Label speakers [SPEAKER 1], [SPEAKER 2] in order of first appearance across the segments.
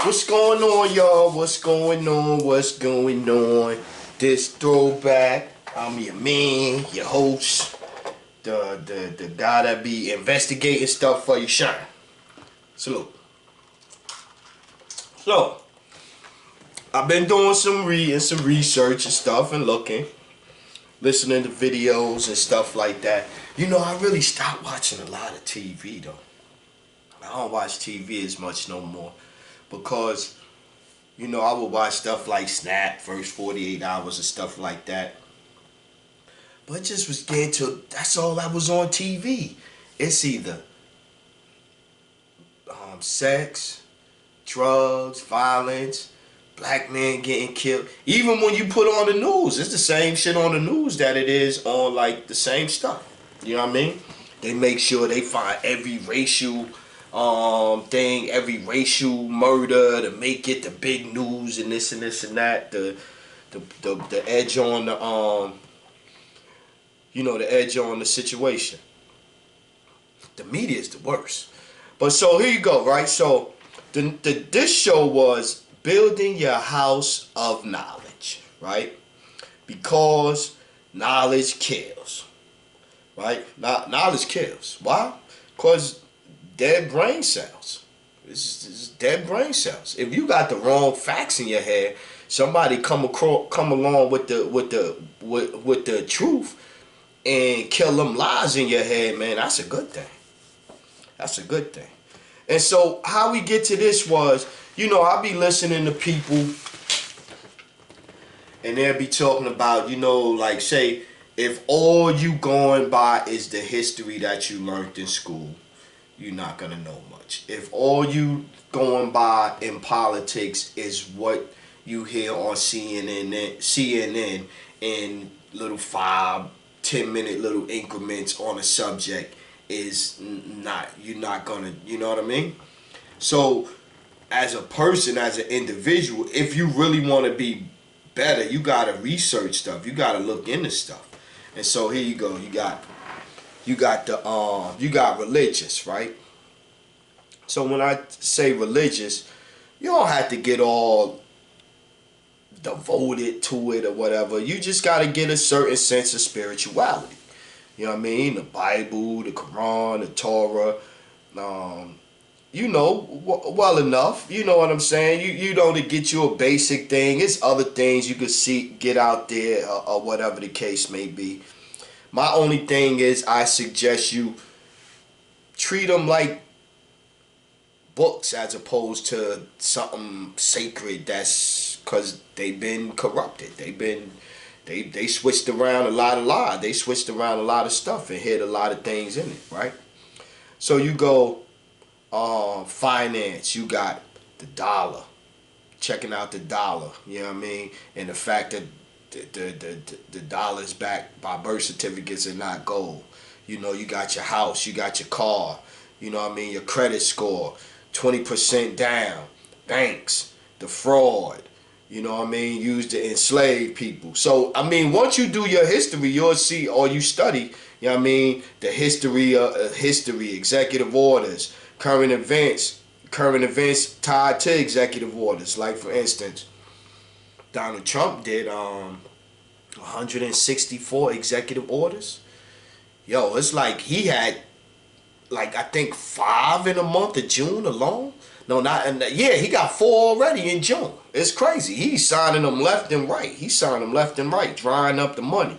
[SPEAKER 1] What's going on, y'all? What's going on? What's going on? This throwback. I'm your man, your host, the guy that be investigating stuff for you, Shine. Salute. So, I've been doing some reading, some research and stuff, and listening to videos and stuff like that. You know, I really stopped watching a lot of TV though. I don't watch TV as much no more because I would watch stuff like Snap, First 48 Hours and stuff like that. But it just was getting to, that's all that was on TV. It's either sex, drugs, violence, black men getting killed. Even when you put on the news, it's the same shit on the news that it is on like the same stuff. You know what I mean? They make sure they find every racial thing, every racial murder to make it the big news and this and this and that. The edge on the edge on the situation. The media is the worst. But so here you go, right? So this show was building your house of knowledge, right? Because knowledge kills, right? Knowledge kills. Why? Because dead brain cells. This is dead brain cells. If you got the wrong facts in your head, somebody come along with the truth and kill them lies in your head, man. That's a good thing. That's a good thing. And so how we get to this was, I be listening to people and they'll be talking about, like say, if all you going by is the history that you learned in school, you're not going to know much. If all you going by in politics is what you hear on CNN in little 5-10 minute little increments on a subject, you're not gonna, you know what I mean? So as a person, as an individual, if you really want to be better, you gotta research stuff, you gotta look into stuff. And so here you go, you got religious, right? So when I say religious, you don't have to get all devoted to it or whatever. You just gotta get a certain sense of spirituality. You know what I mean? The Bible, the Quran, the Torah, well enough. You know what I'm saying? You know, to get you a basic thing. It's other things you could get out there or whatever the case may be. My only thing is I suggest you treat them like books as opposed to something sacred that's because they've been corrupted. They switched around a lot of lies. They switched around a lot of stuff and hid a lot of things in it, right? So you go finance. You got the dollar. Checking out the dollar. You know what I mean? And the fact that the dollar is backed by birth certificates and not gold. You got your house. You got your car. You know what I mean? Your credit score. 20% down. Banks. The fraud. You know what I mean? Used to enslave people. So, I mean, once you do your history, you'll see, or you study, you know what I mean, the history, executive orders, current events tied to executive orders. Like, for instance, Donald Trump did 164 executive orders. Yo, it's like he had, I think 5 in the month of June alone. No, he got 4 already in June. It's crazy. He's signing them left and right. Drying up the money.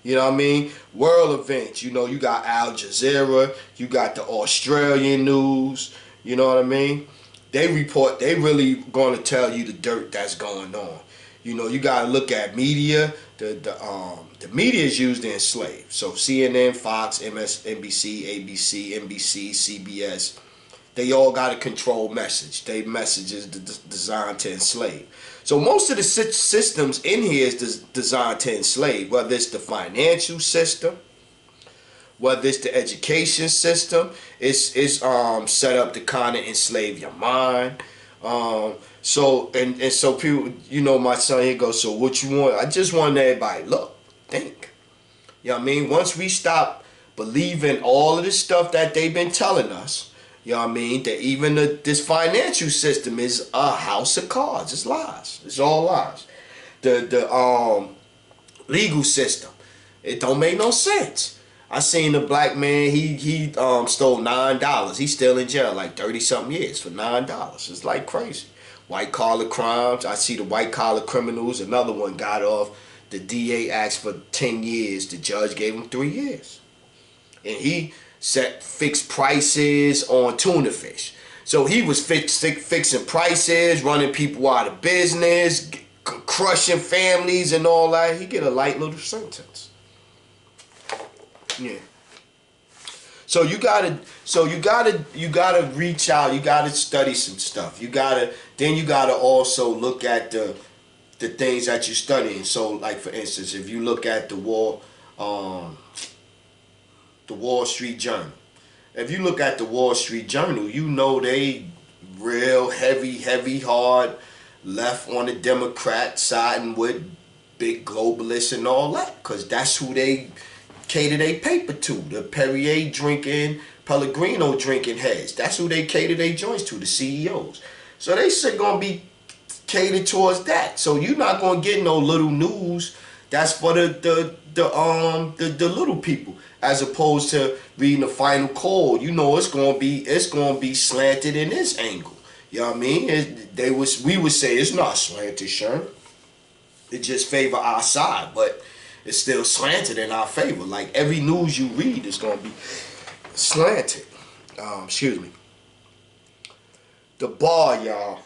[SPEAKER 1] You know what I mean? World events. You got Al Jazeera. You got the Australian news. You know what I mean? They really going to tell you the dirt that's going on. You got to look at media. The media is used to enslave. So CNN, Fox, MSNBC, ABC, NBC, CBS. They all got a control message. They messages designed to enslave. So most of the systems in here is designed to enslave. Whether it's the financial system, whether it's the education system, it's set up to kind of enslave your mind. So people, my son here goes. So what you want? I just want everybody think. You know what I mean? Once we stop believing all of this stuff that they've been telling us. You know what I mean? That even this financial system is a house of cards. It's lies. It's all lies. The legal system, it don't make no sense. I seen a black man, he stole $9. He's still in jail like 30 something years for $9. It's like crazy. White collar crimes. I see the white collar criminals. Another one got off. The DA asked for 10 years. The judge gave him 3 years. And he set fixed prices on tuna fish. So he was fixing prices, running people out of business, crushing families and all that. He get a light little sentence. Yeah. So you gotta reach out. You gotta study some stuff. You gotta also look at the things that you're studying. So, like for instance, if you look at the Wall Street Journal. If you look at the Wall Street Journal, you know they real heavy, hard left on the Democrat siding with big globalists and all that, because that's who they cater their paper to. The Perrier drinking, Pellegrino drinking heads. That's who they cater their joints to, the CEOs. So they said gonna be catered towards that. So you're not gonna get no little news. That's for the little people, as opposed to reading the final call. You know it's gonna be slanted in this angle. You know what I mean? We would say it's not slanted, Sherm. It just favor our side, but it's still slanted in our favor. Like every news you read is gonna be slanted. Excuse me. The bar, y'all.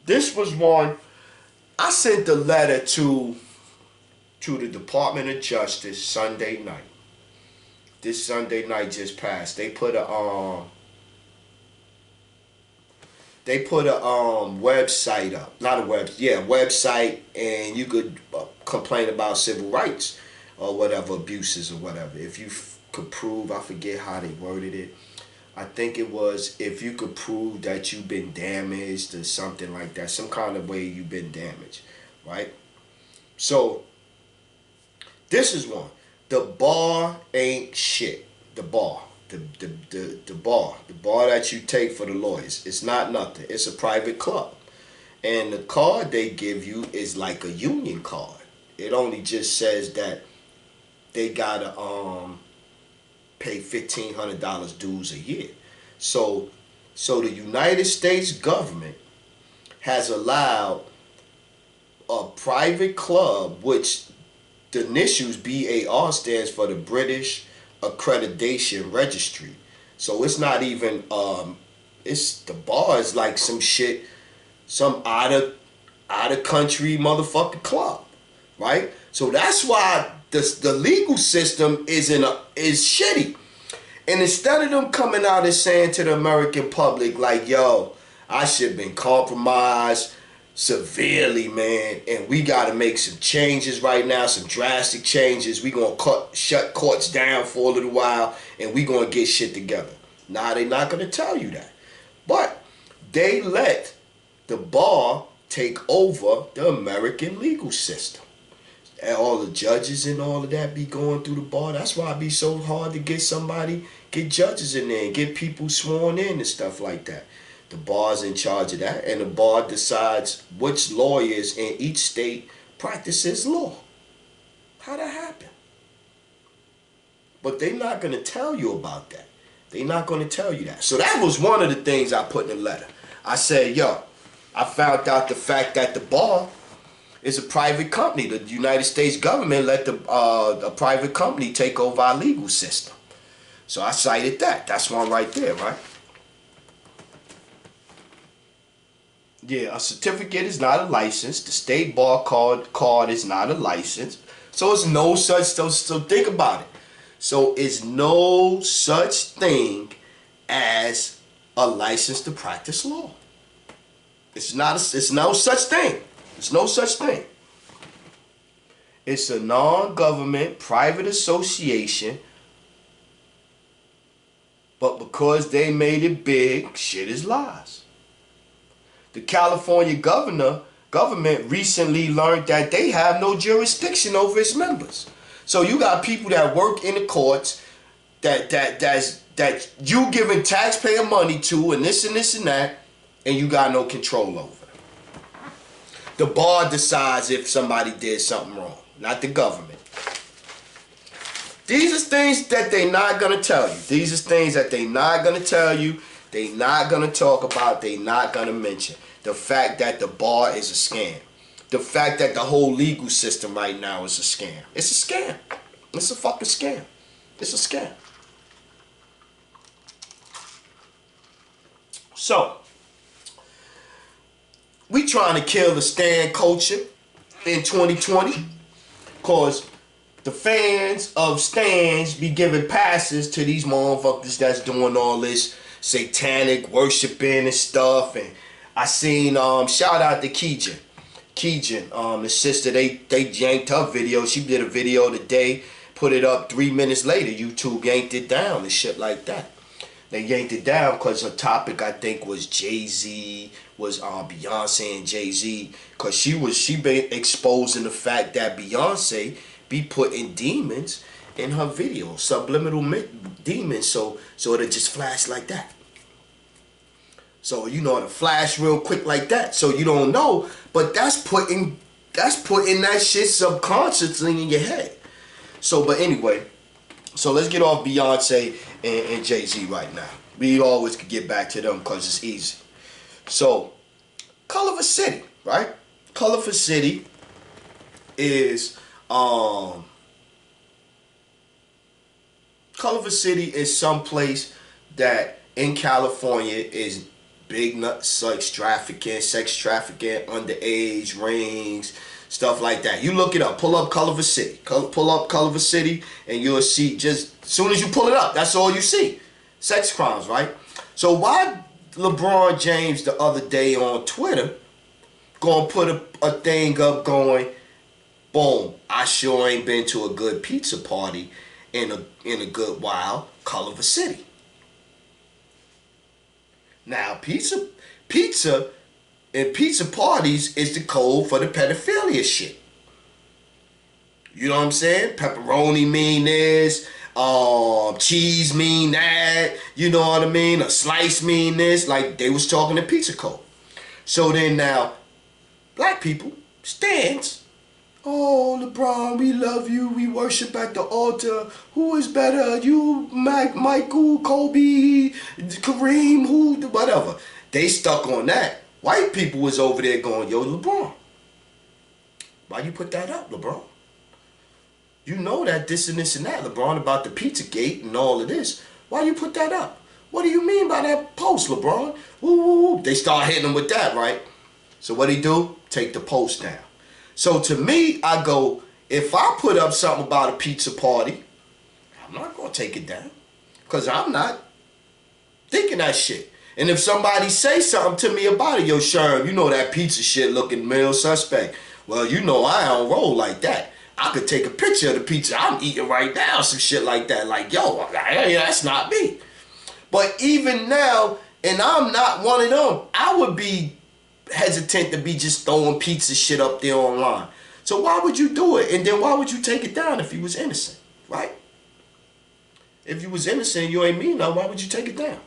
[SPEAKER 1] This was one. I sent a letter to the Department of Justice Sunday night. This Sunday night just passed. They put a website up. Not a website, and you could complain about civil rights or whatever, abuses or whatever. If you could prove, I forget how they worded it. I think it was if you could prove that you've been damaged or something like that, some kind of way you've been damaged, right? So this is one. The bar ain't shit. The bar. The bar that you take for the lawyers. It's not nothing. It's a private club. And the card they give you is like a union card. It only just says that they gotta pay $1,500 dues a year. So the United States government has allowed a private club, which the initials BAR stands for the British Accreditation Registry. So it's not even it's the bar is like some shit, some out of country motherfucking club, right? So that's why the legal system is shitty. And instead of them coming out and saying to the American public like, yo, I should have been compromised severely, man, and we got to make some changes right now, some drastic changes. We gonna shut courts down for a little while, and we gonna get shit together. Nah, they not gonna tell you that, but they let the bar take over the American legal system, and all the judges and all of that be going through the bar. That's why it be so hard to get judges in there and get people sworn in and stuff like that. The bar's in charge of that, and the bar decides which lawyers in each state practices law. How that happen? But they're not going to tell you about that. They're not going to tell you that. So that was one of the things I put in the letter. I said, yo, I found out the fact that the bar is a private company. The United States government let a private company take over our legal system. So I cited that. That's one right there, right? Yeah, a certificate is not a license. The state bar card is not a license. So it's no such, so think about it. So it's no such thing as a license to practice law. It's no such thing. It's no such thing. It's a non-government private association, but because they made it big, shit is lies. The California government recently learned that they have no jurisdiction over its members. So you got people that work in the courts that's that you giving taxpayer money to and this and that, and you got no control over it. The bar decides if somebody did something wrong, not the government. These are things that they not going to tell you. These are things that they not going to tell you. They not going to talk about. They not going to mention. The fact that the bar is a scam. The fact that the whole legal system right now is a scam. It's a scam. It's a fucking scam. It's a scam. So, we trying to kill the stan culture in 2020 because the fans of stans be giving passes to these motherfuckers that's doing all this satanic worshiping and stuff. And I seen shout out to Keegan, the sister, they yanked her video. She did a video today, put it up 3 minutes later. YouTube yanked it down and shit like that. They yanked it down because her topic, I think, was Jay-Z, was Beyonce and Jay-Z, because she been exposing the fact that Beyonce be putting demons in her video, subliminal demons, so it'll just flash like that. So it'll flash real quick like that, so you don't know, but that's putting that shit subconsciously in your head. So, but anyway, so let's get off Beyonce and Jay-Z right now. We always could get back to them because it's easy. So, Culver City, right? Culver City is Culver City is someplace that in California is big nut sex trafficking, underage rings, stuff like that. You look it up. Pull up Culver City. Pull up Culver City and you'll see, just as soon as you pull it up, that's all you see. Sex crimes, right? So why LeBron James the other day on Twitter gonna put a thing up going, boom, I sure ain't been to a good pizza party in a good while, Culver City. Now, pizza and pizza parties is the code for the pedophilia shit. You know what I'm saying? Pepperoni mean this, cheese mean that, you know what I mean? A slice mean this, like they was talking the pizza code. So then now, black people, stans, oh, LeBron, we love you, we worship at the altar, who is better, you, Michael, Kobe, Kareem, who, whatever. They stuck on that. White people was over there going, yo, LeBron, why you put that up, LeBron? You know that this and this and that, LeBron, about the Pizzagate and all of this. Why you put that up? What do you mean by that post, LeBron? Ooh, they start hitting him with that, right? So what he do? Take the post down. So to me, I go, if I put up something about a pizza party, I'm not going to take it down. Because I'm not thinking that shit. And if somebody say something to me about it, yo, Sherm, you know that pizza shit looking male suspect. Well, you know I don't roll like that. I could take a picture of the pizza I'm eating right now, some shit like that. Like, yo, that's not me. But even now, and I'm not one of them, I would be hesitant to be just throwing pizza shit up there online. So why would you do it? And then why would you take it down if you was innocent, right? If you was innocent, you ain't mean nothing, why would you take it down?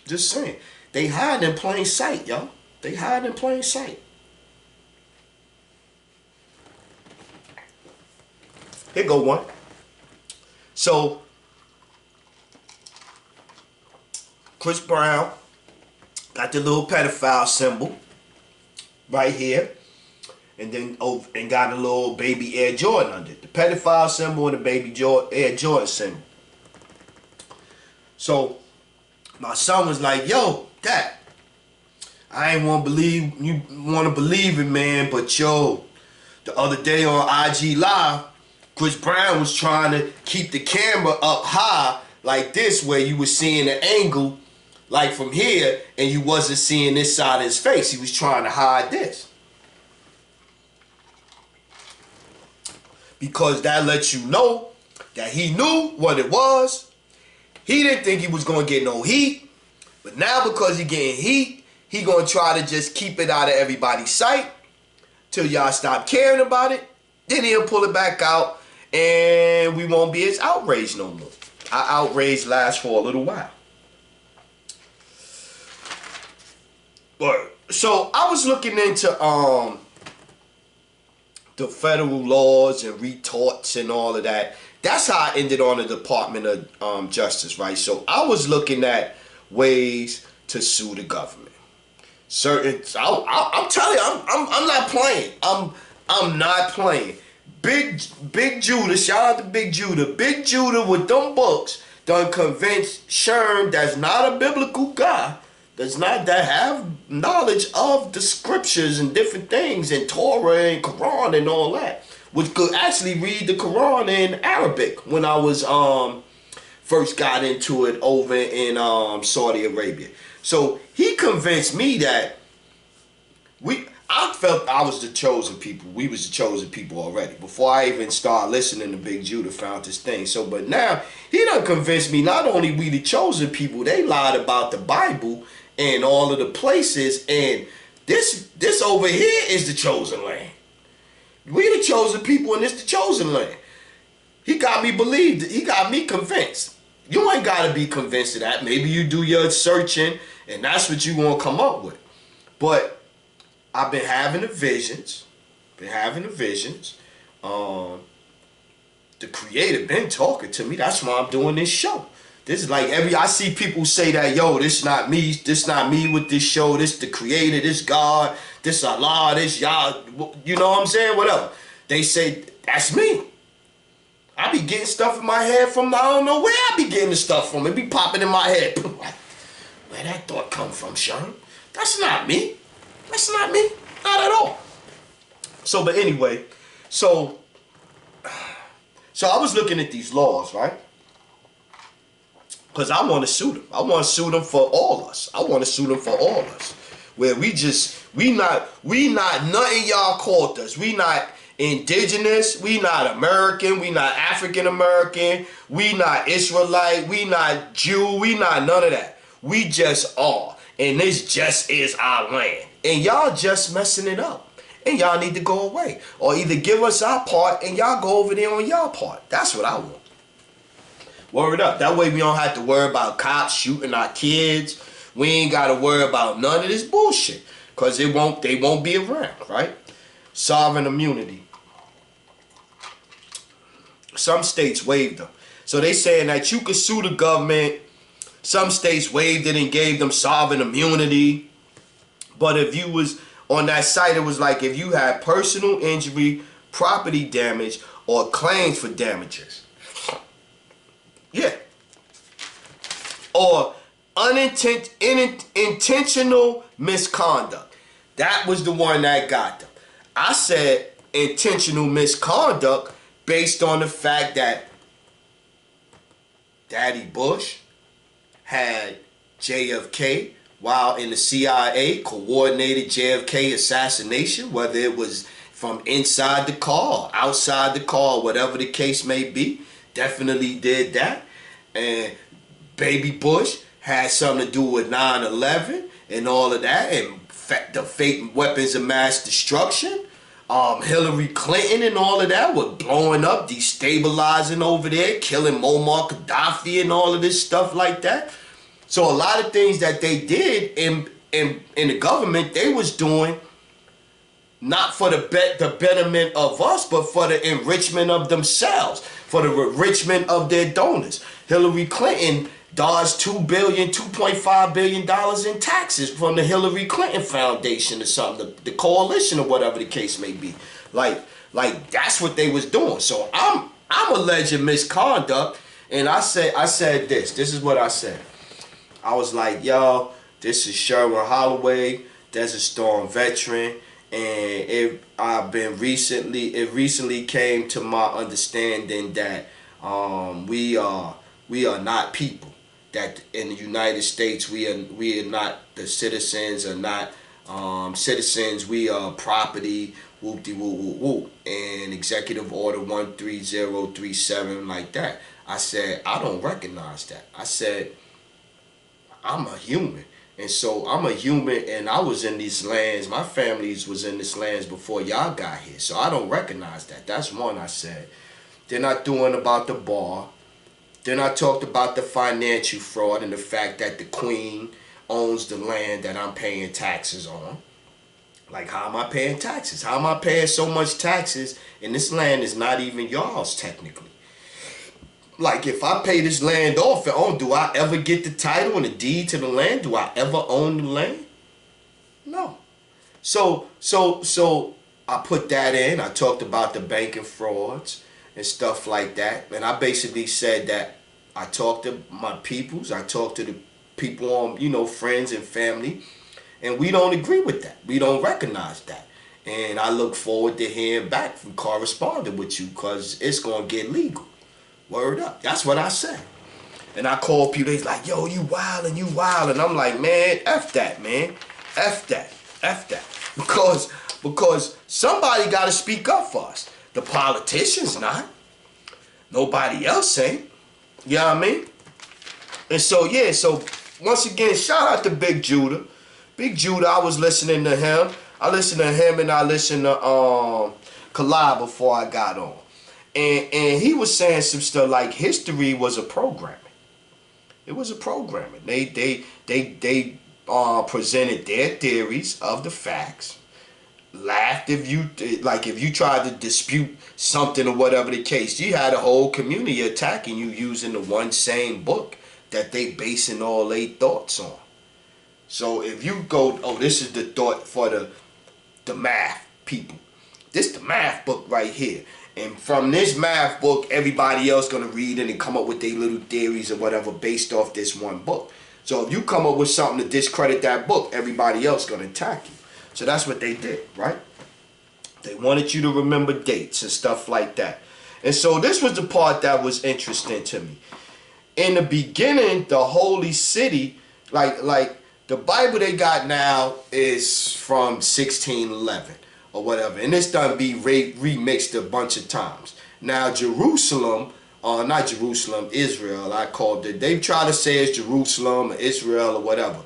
[SPEAKER 1] Just saying. They hide in plain sight, y'all. They hide in plain sight. Here go one. So, Chris Brown got the little pedophile symbol right here, and then and got a little baby Air Jordan under it. The pedophile symbol and the baby Air Jordan symbol. So my son was like, "Yo, Dad, I ain't want to believe you want to believe it, man, but yo, the other day on IG Live, Chris Brown was trying to keep the camera up high like this, where you was seeing the angle like from here, and you wasn't seeing this side of his face. He was trying to hide this. Because that lets you know that he knew what it was. He didn't think he was going to get no heat. But now because he getting heat, he going to try to just keep it out of everybody's sight till y'all stop caring about it. Then he'll pull it back out and we won't be as outraged no more. our outrage lasts for a little while. But so I was looking into the federal laws and retorts and all of that. That's how I ended on the Department of Justice, right? So I was looking at ways to sue the government. I'm telling you, I'm not playing. I'm not playing. Big Judah, shout out to Big Judah. Big Judah with them books done convinced Sherm, that's not a biblical guy, that have knowledge of the scriptures and different things and Torah and Quran and all that, which could actually read the Quran in Arabic when I was first got into it over in Saudi Arabia. So he convinced me that I felt I was the chosen people. We was the chosen people already. Before I even started listening to Big Judah, found this thing. So, but now, he done convinced me not only we the chosen people, they lied about the Bible and all of the places, and this over here is the chosen land. We the chosen people, and this the chosen land. He got me believed. He got me convinced. You ain't got to be convinced of that. Maybe you do your searching, and that's what you want to come up with. But I've been having the visions. The creator been talking to me. That's why I'm doing this show. This is like I see people say that, yo, this not me with this show. This the creator, this God, this Allah, this Yah. You know what I'm saying? Whatever. They say, that's me. I be getting stuff in my head from, I don't know where I be getting the stuff from. It be popping in my head. Where that thought come from, Sean? That's not me. That's not me. Not at all. So, but anyway, so I was looking at these laws, right? Because I want to sue them. I want to sue them for all us. Where we not nothing y'all called us. We not indigenous, we not American, we not African American, we not Israelite, we not Jew, we not none of that. We just are. And this just is our land. And y'all just messing it up. And y'all need to go away. Or either give us our part and y'all go over there on y'all part. That's what I want. Word up. That way we don't have to worry about cops shooting our kids. We ain't got to worry about none of this bullshit. Because they won't be around, right? Sovereign immunity. Some states waived them. So they saying that you could sue the government. Some states waived it and gave them sovereign immunity. But if you was on that site, it was like if you had personal injury, property damage, or claims for damages. Yeah. Or intentional misconduct. That was the one that got them. I said intentional misconduct based on the fact that Daddy Bush had JFK while in the CIA, coordinated JFK assassination, whether it was from inside the car or outside the car, whatever the case may be. Definitely did that. And Baby Bush had something to do with 9/11 and all of that, and the fake weapons of mass destruction. Hillary Clinton and all of that were blowing up, destabilizing over there, killing Muammar Gaddafi and all of this stuff like that. So a lot of things that they did in the government, they was doing not for the betterment of us, but for the enrichment of themselves, for the enrichment of their donors. Hillary Clinton dodged $2.5 billion in taxes from the Hillary Clinton Foundation or something, the coalition or whatever the case may be. Like that's what they was doing. So I'm alleging misconduct, and I said this is what I said. I was like, yo, this is Sherwin Holloway, Desert Storm veteran, and it recently came to my understanding that we are not people. That in the United States we are not the citizens, are not citizens. We are property. Whoop de whoop whoop whoop. And Executive Order 13037 like that. I said I don't recognize that. I said I'm a human. And so I'm a human, and I was in these lands. My families was in these lands before y'all got here. So I don't recognize that. That's one I said. Then I threw in about the bar. Then I talked about the financial fraud and the fact that the queen owns the land that I'm paying taxes on. Like, how am I paying taxes? How am I paying so much taxes and this land is not even yours technically? Like, if I pay this land off, do I ever get the title and the deed to the land? Do I ever own the land? No. So I put that in. I talked about the banking frauds and stuff like that. And I basically said that I talked to my peoples. I talked to the people on, friends and family. And we don't agree with that. We don't recognize that. And I look forward to hearing back from corresponding with you because it's going to get legal. Word up. That's what I said. And I call people, they's like, yo, you wildin', you wildin'. And I'm like, man, F that, man. F that. F that. Because somebody got to speak up for us. The politicians not. Nobody else ain't. You know what I mean? And so, yeah, so once again, shout out to Big Judah. Big Judah, I was listening to him. I listened to him and I listened to Kalai before I got on. And he was saying some stuff like history was a programming. It was a programming. They presented their theories of the facts. Laughed if you tried to dispute something or whatever the case. You had a whole community attacking you using the one same book that they basing all their thoughts on. So if you go, oh, this is the thought for the math people. This the math book right here. And from this math book, everybody else gonna read it and come up with their little theories or whatever based off this one book. So if you come up with something to discredit that book, everybody else gonna attack you. So that's what they did, right? They wanted you to remember dates and stuff like that. And so this was the part that was interesting to me. In the beginning, the holy city, like the Bible they got now is from 1611 or whatever. And it's done be remixed a bunch of times. Now Jerusalem, not Jerusalem, Israel, I called it. They try to say it's Jerusalem or Israel or whatever.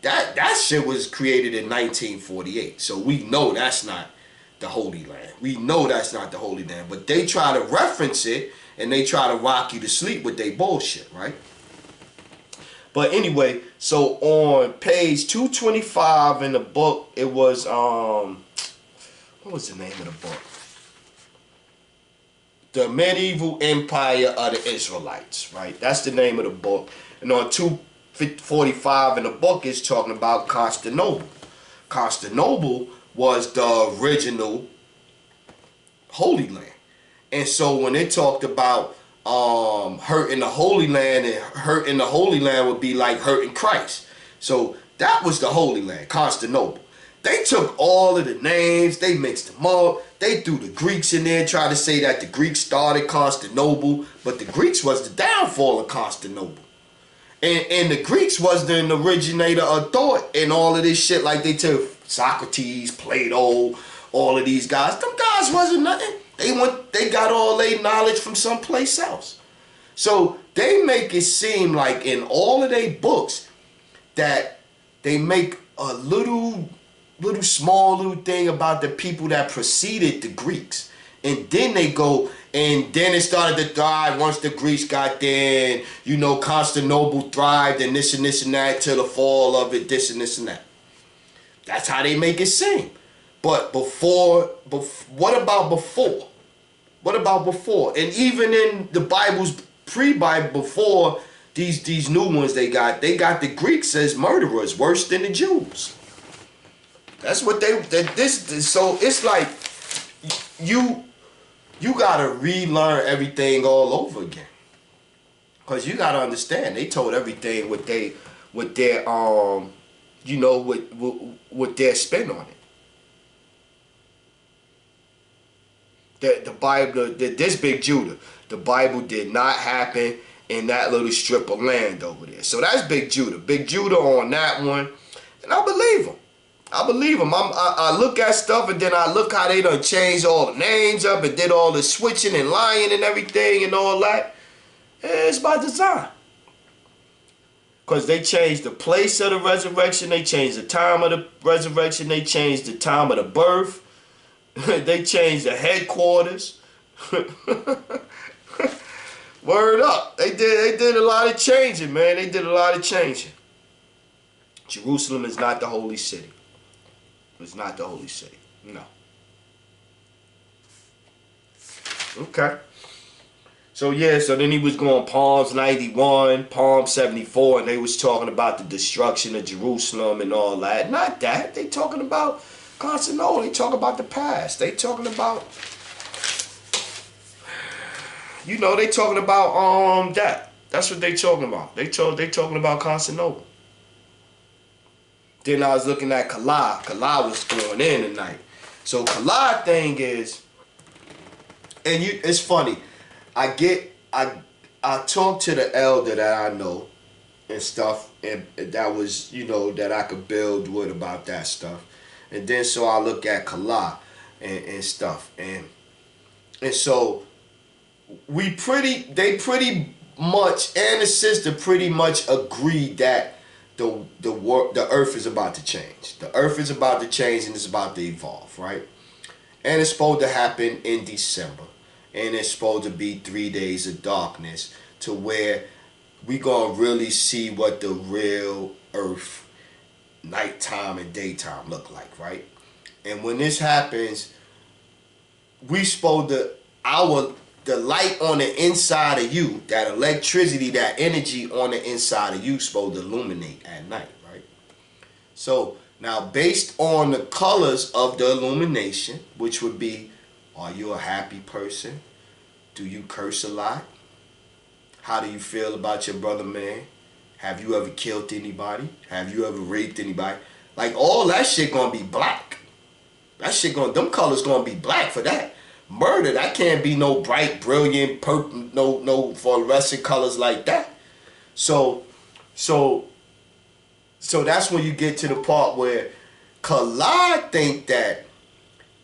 [SPEAKER 1] That shit was created in 1948. So we know that's not the Holy Land. We know that's not the Holy Land. But they try to reference it and they try to rock you to sleep with their bullshit, right? But anyway, so on page 225 in the book, it was, what was the name of the book? The Medieval Empire of the Israelites, right? That's the name of the book. And on 245 in the book, it's talking about Constantinople. Constantinople was the original Holy Land. And so when they talked about hurting the Holy Land, and hurting the Holy Land would be like hurting Christ. So that was the Holy Land, Constantinople. They took all of the names, they mixed them up, they threw the Greeks in there, tried to say that the Greeks started Constantinople, but the Greeks was the downfall of Constantinople. And the Greeks was the originator of thought and all of this shit, like they took Socrates, Plato, all of these guys. Them guys wasn't nothing. They got all their knowledge from someplace else. So they make it seem like in all of their books that they make a little small thing about the people that preceded the Greeks. And then they go, and then it started to thrive once the Greeks got there, and, Constantinople thrived, and this and this and that, till the fall of it, this and this and that. That's how they make it seem. But what about before? What about before? And even in the Bible's pre-Bible, before these new ones they got the Greeks as murderers, worse than the Jews. That's what so it's like you gotta relearn everything all over again. Cause you gotta understand, they told everything with their with their spin on it. The Bible, this Big Judah, the Bible did not happen in that little strip of land over there. So that's Big Judah. Big Judah on that one, and I believe him. I believe him. I look at stuff and then I look how they done changed all the names up and did all the switching and lying and everything and all that. It's by design. Because they changed the place of the resurrection. They changed the time of the resurrection. They changed the time of the birth. They changed the headquarters. Word up. They did a lot of changing, man. They did a lot of changing. Jerusalem is not the holy city. It's not the holy city. No. Okay. So yeah, so then he was going Psalms 91, Psalm 74, and they was talking about the destruction of Jerusalem and all that. Not that. They talking about Constantinople. They talking about the past. They talking about, you know, they talking about that. That's what they talking about. They talking about Constantinople. Then I was looking at Kala. Kala was going in tonight. So Kala thing is, and it's funny. I talk to the elder that I know and stuff, and that was, you know, that I could build with about that stuff. And then so I look at Kala and stuff. And so they pretty much, and the sister pretty much agreed that the earth is about to change. The earth is about to change and it's about to evolve, right? And it's supposed to happen in December. And it's supposed to be 3 days of darkness to where we gonna really see what the real earth nighttime and daytime look like, right? And when this happens, we supposed to, the light on the inside of you, that electricity, that energy on the inside of you supposed to illuminate at night, right? So now based on the colors of the illumination, which would be, are you a happy person? Do you curse a lot? How do you feel about your brother, man? Have you ever killed anybody? Have you ever raped anybody? Like all that shit gonna be black. That shit them colors gonna be black for that. Murder, that can't be no bright, brilliant, purple, no fluorescent colors like that. So that's when you get to the part where Kala think that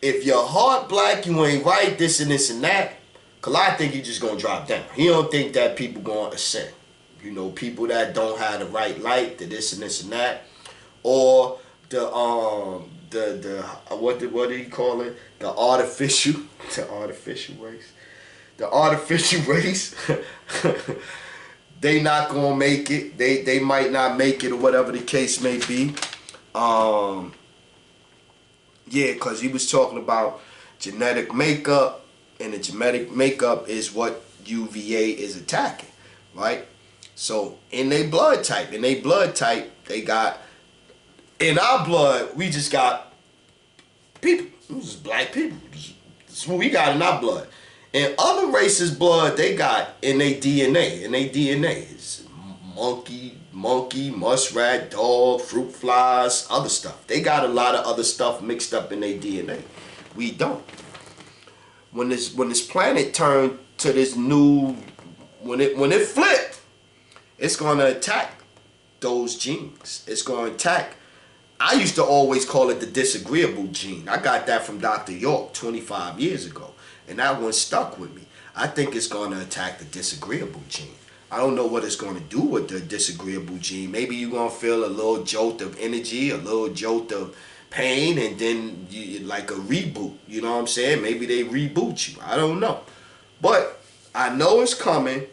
[SPEAKER 1] if your heart black, you ain't right, this and this and that. Kala think you just gonna drop down. He don't think that people gonna ascend. You know, people that don't have the right light, the this and this and that, or the what do you call it? The artificial race. The artificial race. They not gonna make it. They might not make it, or whatever the case may be. Yeah, because he was talking about genetic makeup, and the genetic makeup is what UVA is attacking, right? So in their blood type, they got, in our blood, we just got people. This is black people. That's what we got in our blood. In other races' blood, they got in their DNA. In their DNA is monkey, muskrat, dog, fruit flies, other stuff. They got a lot of other stuff mixed up in their DNA. We don't. When this planet turned to this new, when it flipped, it's gonna attack those genes. It's gonna attack. I used to always call it the disagreeable gene. I got that from Dr. York 25 years ago, and that one stuck with me. I think it's gonna attack the disagreeable gene. I don't know what it's going to do with the disagreeable gene. Maybe you're going to feel a little jolt of energy, a little jolt of pain, and then like a reboot. You know what I'm saying? Maybe they reboot you. I don't know. But I know it's coming.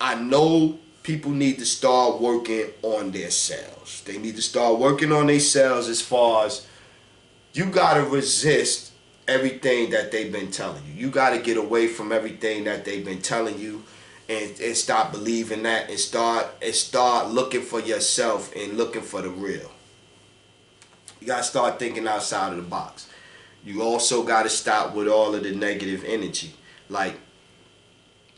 [SPEAKER 1] I know people need to start working on their cells. They need to start working on their cells as far as you got to resist everything that they've been telling you. You got to get away from everything that they've been telling you. And stop believing that, and start looking for yourself and looking for the real. You gotta start thinking outside of the box. You also gotta stop with all of the negative energy. Like,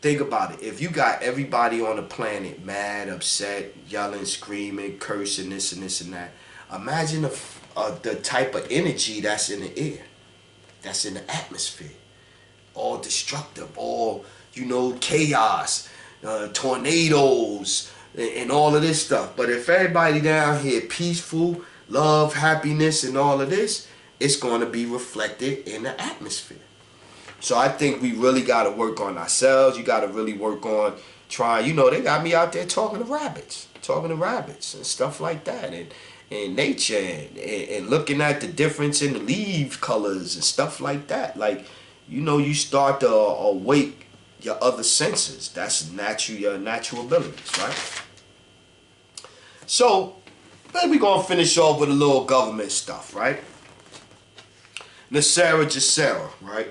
[SPEAKER 1] think about it. If you got everybody on the planet mad, upset, yelling, screaming, cursing, this and this and that, imagine the type of energy that's in the air, that's in the atmosphere. All destructive, all, chaos, tornadoes, and all of this stuff. But if everybody down here peaceful, love, happiness, and all of this, it's going to be reflected in the atmosphere. So I think we really got to work on ourselves. You got to really work on trying, they got me out there talking to rabbits and stuff like that, and nature, and looking at the difference in the leaf colors and stuff like that. Like, you start to awake your other senses. That's your natural abilities, right? So, then we're going to finish off with a little government stuff, right? NESARA GESARA, right?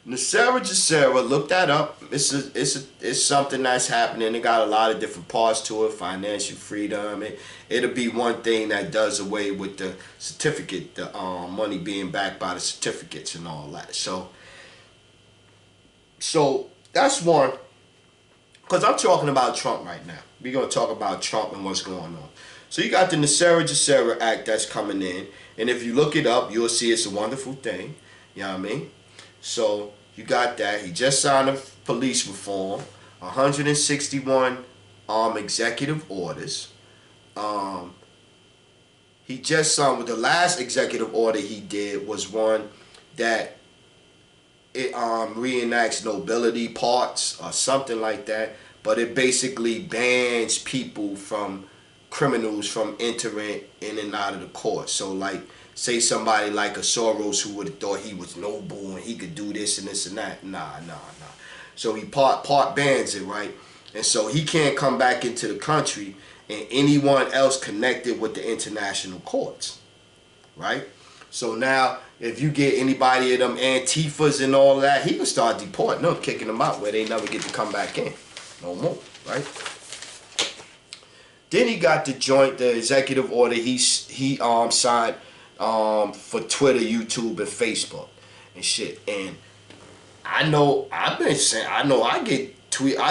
[SPEAKER 1] NESARA GESARA, look that up. It's something that's happening. It got a lot of different parts to it. Financial freedom. It'll be one thing that does away with the certificate, the money being backed by the certificates and all that. So that's one. Because I'm talking about Trump right now. We're going to talk about Trump and what's going on. So you got the NESARA GESARA Act that's coming in. And if you look it up, you'll see it's a wonderful thing. You know what I mean? So you got that. He just signed a police reform. 161 executive orders. He just signed, with the last executive order he did was one that it reenacts nobility parts or something like that, but it basically bans people from criminals from entering in and out of the court. So like, say somebody like a Soros who would have thought he was noble and he could do this and this and that. Nah. So he part bans it, right? And so he can't come back into the country and anyone else connected with the international courts, right? So now, if you get anybody of them Antifas and all that, he can start deporting them, kicking them out where they never get to come back in. No more, right? Then he got the executive order he signed for Twitter, YouTube, and Facebook and shit. And I know I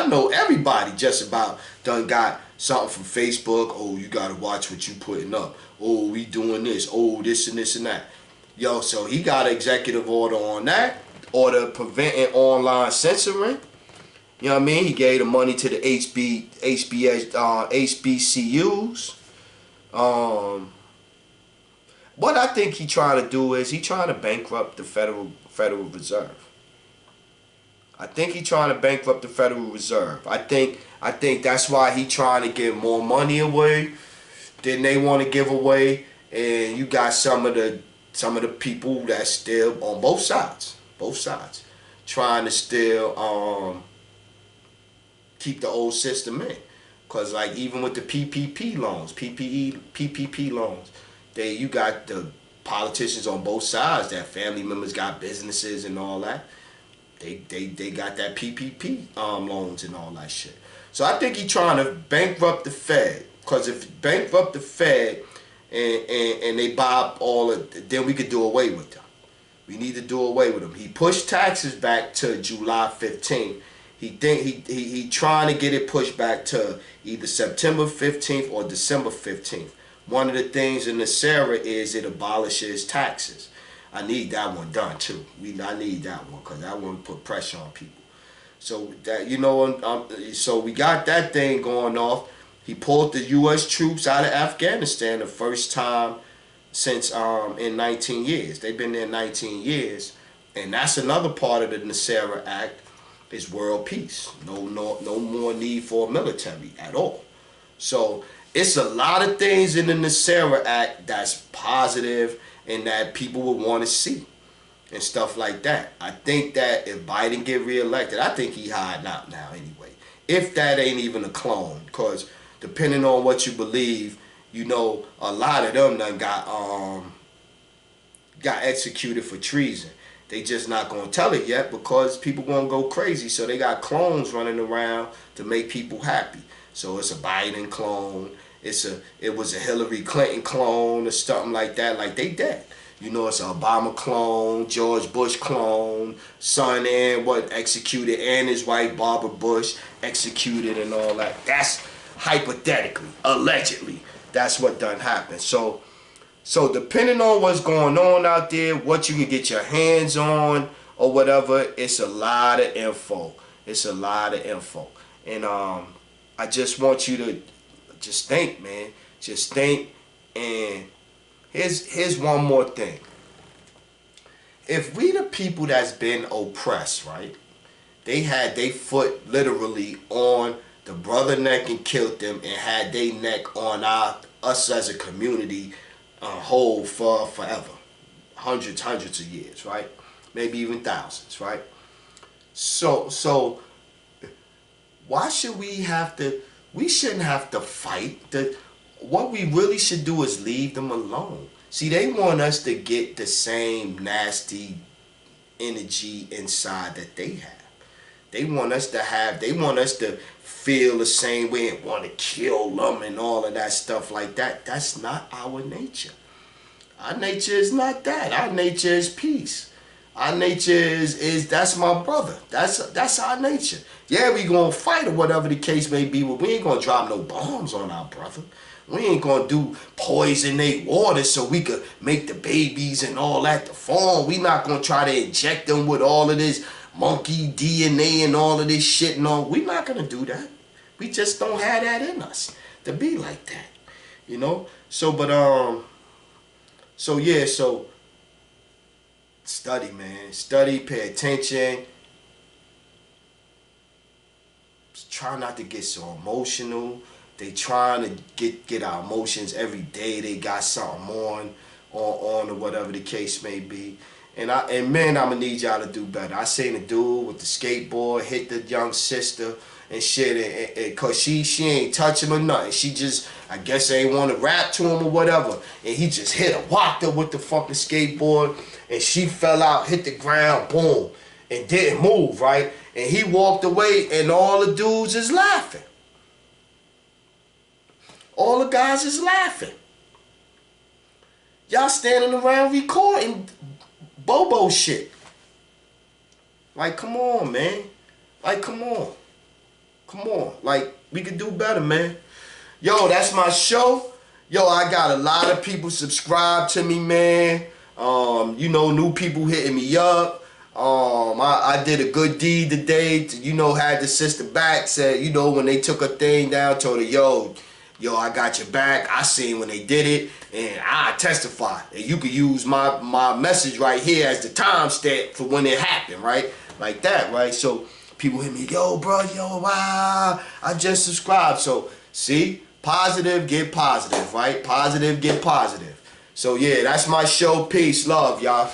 [SPEAKER 1] know everybody just about done got something from Facebook. Oh, you gotta watch what you putting up. Oh, we doing this. Oh, this and this and that. Yo, so he got an executive order on that. Order preventing online censoring. You know what I mean? He gave the money to the HBCUs. What I think he trying to do is he trying to bankrupt the Federal Reserve. I think he trying to bankrupt the Federal Reserve. I think that's why he trying to give more money away than they want to give away. And you got some of the people that still on both sides, trying to still keep the old system in. Cause like even with the PPP loans, you got the politicians on both sides that family members got businesses and all that. They got that PPP loans and all that shit. So I think he trying to bankrupt the Fed. Cause if you bankrupt the Fed and they buy up all of, then we could do away with them. We need to do away with them. He pushed taxes back to July 15th. He trying to get it pushed back to either September 15th or December 15th. One of the things in the NESARA is it abolishes taxes. I need that one done too. I need that one because that one put pressure on people. So that so we got that thing going off. He pulled the U.S. troops out of Afghanistan the first time since in 19 years. They've been there 19 years, and that's another part of the NESARA Act is world peace. No more need for a military at all. So it's a lot of things in the NESARA Act that's positive and that people would want to see and stuff like that. I think that if Biden get reelected, I think he hiding out now anyway. If that ain't even a clone, because depending on what you believe, a lot of them done got executed for treason. They just not gonna tell it yet because people gonna go crazy. So they got clones running around to make people happy. So it's a Biden clone. It was a Hillary Clinton clone or something like that. Like they dead. It's an Obama clone, George Bush clone, son and executed, and his wife Barbara Bush executed and all that. That's hypothetically, allegedly, that's what done happened. So depending on what's going on out there, what you can get your hands on or whatever, it's a lot of info. And I just want you to just think, man. Just think. And here's one more thing. If we the people that's been oppressed, right? They had their foot literally on the brother neck and killed them and had their neck on us as a community whole for forever. Hundreds of years, right? Maybe even thousands, right? So why should we have to? We shouldn't have to fight. What we really should do is leave them alone. See, they want us to get the same nasty energy inside that they have. They want us to have. They want us to feel the same way and want to kill them and all of that stuff like that. That's not our nature. Our nature is not that. Our nature is peace. Our nature is that's my brother. That's our nature. Yeah, we gonna fight or whatever the case may be, but we ain't gonna drop no bombs on our brother. We ain't gonna do poison they water so we could make the babies and all that to form. We not gonna try to inject them with all of this monkey DNA and all of this shit and all. We not gonna do that. We just don't have that in us to be like that. You know? So study, man. Study, pay attention. Try not to get so emotional. They trying to get our emotions every day. They got something on or whatever the case may be. And man, I'ma need y'all to do better. I seen a dude with the skateboard hit the young sister and shit, and cause she ain't touching or nothing. She just, I guess, ain't want to rap to him or whatever. And he just hit her, whopped her with the fucking skateboard, and she fell out, hit the ground, boom, and didn't move, right? And he walked away, and all the dudes is laughing. All the guys is laughing. Y'all standing around recording Bobo shit. Like, come on, man. Like, come on. Come on. Like, we could do better, man. Yo, that's my show. Yo, I got a lot of people subscribe to me, man. You know, new people hitting me up. I did a good deed today. Had the sister back. Said, when they took her thing down, told her, yo, I got your back. I seen when they did it, and I testify. And you could use my message right here as the timestamp for when it happened, right? Like that, right? So people hit me, yo, bro, yo, wow, I just subscribed. So, see, positive, get positive, right? Positive, get positive. So, yeah, that's my show. Peace, love, y'all.